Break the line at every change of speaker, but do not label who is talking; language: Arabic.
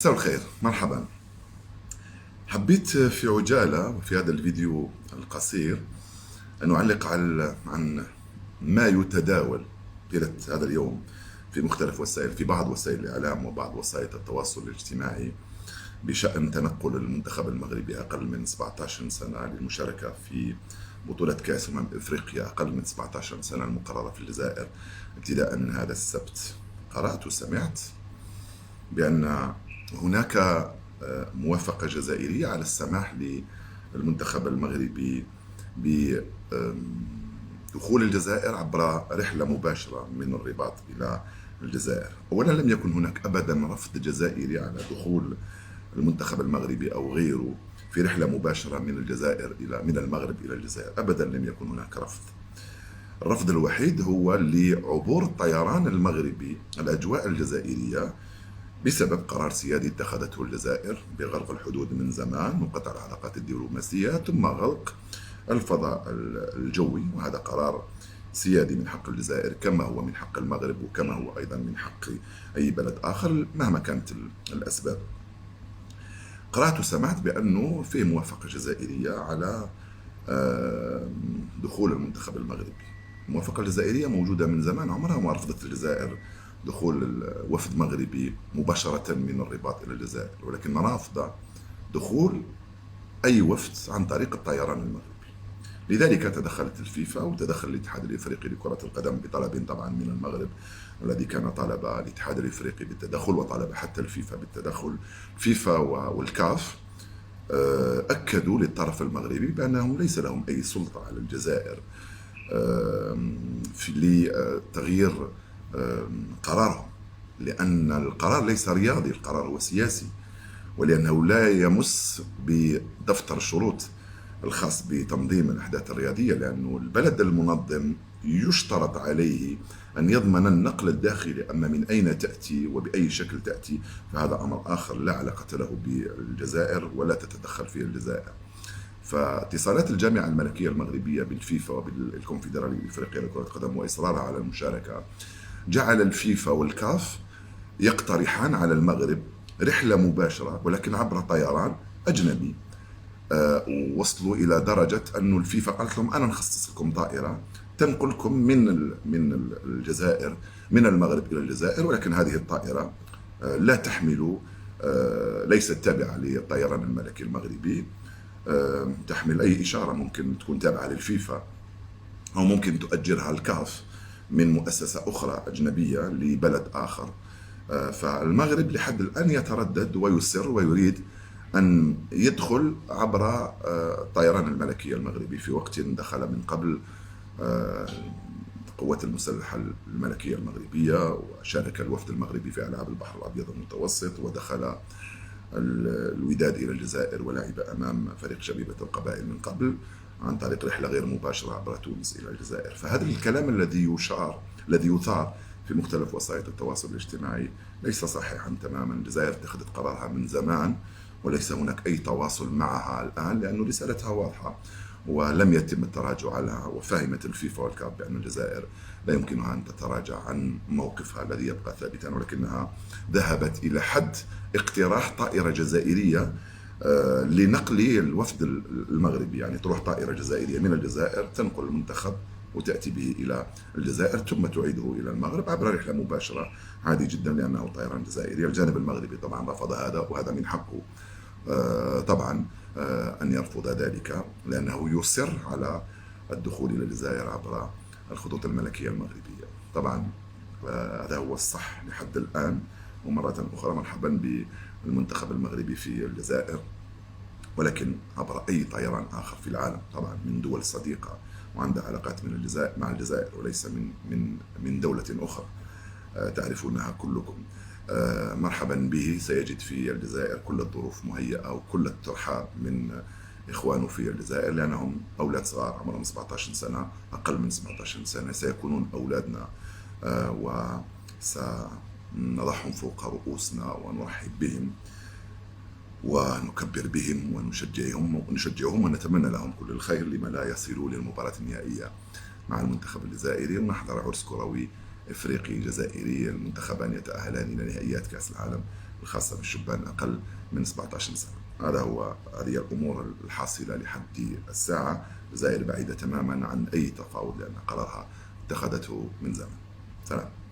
مساء الخير، مرحبا. حبيت في عجالة وفي هذا الفيديو القصير أن أعلق عن ما يتداول طيلة هذا اليوم في مختلف في بعض وسائل الإعلام وبعض وسائل التواصل الاجتماعي بشأن تنقل المنتخب المغربي أقل من 17 سنة للمشاركة في بطولة كأس إفريقيا أقل من 17 سنة المقررة في الجزائر ابتداء من هذا السبت. قرأت وسمعت بأن هناك موافقة جزائرية على السماح للمنتخب المغربي بدخول الجزائر عبر رحلة مباشرة من الرباط إلى الجزائر. أولا، لم يكن هناك أبدا رفض جزائري على دخول المنتخب المغربي أو غيره في رحلة مباشرة من المغرب إلى الجزائر. أبدا لم يكن هناك رفض. الرفض الوحيد هو لعبور الطيران المغربي الأجواء الجزائرية بسبب قرار سيادي اتخذته الجزائر بغلق الحدود من زمان وقطع العلاقات الدبلوماسية ثم غلق الفضاء الجوي، وهذا قرار سيادي من حق الجزائر كما هو من حق المغرب وكما هو أيضا من حق أي بلد آخر مهما كانت الأسباب. قرأت وسمعت بأنه في موافقة جزائرية على دخول المنتخب المغربي. الموافقة الجزائرية موجودة من زمان، عمرها ما رفضت الجزائر دخول وفد مغربي مباشرة من الرباط إلى الجزائر، ولكن رافضة دخول أي وفد عن طريق الطيران المغربي. لذلك تدخلت الفيفا وتدخل الاتحاد الإفريقي لكرة القدم بطلب طبعا من المغرب الذي كان طالب الاتحاد الإفريقي بالتدخل وطالب حتى الفيفا بالتدخل. فيفا والكاف أكدوا للطرف المغربي بأنهم ليس لهم أي سلطة على الجزائر لتغيير قرارهم، لأن القرار ليس رياضي، القرار هو سياسي، ولأنه لا يمس بدفتر الشروط الخاص بتنظيم الأحداث الرياضية، لأنه البلد المنظم يشترط عليه أن يضمن النقل الداخلي. أما من أين تأتي وبأي شكل تأتي فهذا أمر آخر لا علاقة له بالجزائر ولا تتدخل فيه الجزائر. فاتصالات الجامعة الملكية المغربية بالفيفا وبالكونفدرالية الإفريقية لكرة القدم وإصرارها على المشاركة جعل الفيفا والكاف يقترحان على المغرب رحلة مباشرة ولكن عبر طيران أجنبي. وصلوا إلى درجة أن الفيفا قالت لهم أنا نخصص لكم طائرة تنقلكم من الجزائر، من المغرب إلى الجزائر، ولكن هذه الطائرة لا تحمل، ليست تابعة للطيران الملكي المغربي، تحمل أي إشارة ممكن تكون تابعة للفيفا أو ممكن تؤجرها الكاف من مؤسسة أخرى أجنبية لبلد آخر. فالمغرب لحد الآن يتردد ويصر ويريد أن يدخل عبر الطيران الملكي المغربي في وقت دخل من قبل القوات المسلحة الملكية المغربية، وشارك الوفد المغربي في ألعاب البحر الأبيض المتوسط، ودخل الوداد إلى الجزائر ولعب أمام فريق شبيبة القبائل من قبل عن طريق رحلة غير مباشرة عبر تونس إلى الجزائر. فهذا الكلام الذي يثار في مختلف وسائل التواصل الاجتماعي ليس صحيحا تماما. الجزائر اتخذت قرارها من زمان وليس هناك أي تواصل معها الآن، لأن رسالتها واضحة ولم يتم التراجع عنها، وفهمت الفيفا والكاف بأن الجزائر لا يمكنها أن تتراجع عن موقفها الذي يبقى ثابتا، ولكنها ذهبت إلى حد اقتراح طائرة جزائرية لنقل الوفد المغربي، يعني تروح طائرة جزائرية من الجزائر تنقل المنتخب وتأتي به إلى الجزائر ثم تعيده إلى المغرب عبر رحلة مباشرة عادي جدا لأنه طيران جزائري. الجانب المغربي طبعا رفض هذا، وهذا من حقه طبعا أن يرفض ذلك، لأنه يصر على الدخول إلى الجزائر عبر الخطوط الملكية المغربية. طبعا هذا هو الصح لحد الآن. ومرة أخرى مرحبا بالمنتخب المغربي في الجزائر، ولكن عبر أي طيران آخر في العالم، طبعا من دول صديقة وعندها علاقات من الجزائر مع الجزائر وليس من دولة أخرى تعرفونها كلكم. مرحبا به. سيجد في الجزائر كل الظروف مهيئة وكل الترحاب من إخوانه في الجزائر، لأنهم أولاد صغار عمرهم 17 سنة، أقل من 17 سنة سيكونون أولادنا، وسنضعهم فوق رؤوسنا ونرحب بهم ونكبر بهم ونشجعهم ونتمنى لهم كل الخير لما لا يصلوا للمباراة النهائية مع المنتخب الجزائري، ونحضر عرس كروي إفريقي جزائري. المنتخبان يتأهلان إلى نهائيات كأس العالم الخاصة بالشبان أقل من 17 سنة. هذه الأمور الحاصلة لحد الساعة. الجزائر بعيدة تماما عن أي تفاوض، لأن قرارها اتخذته من زمن. سلام.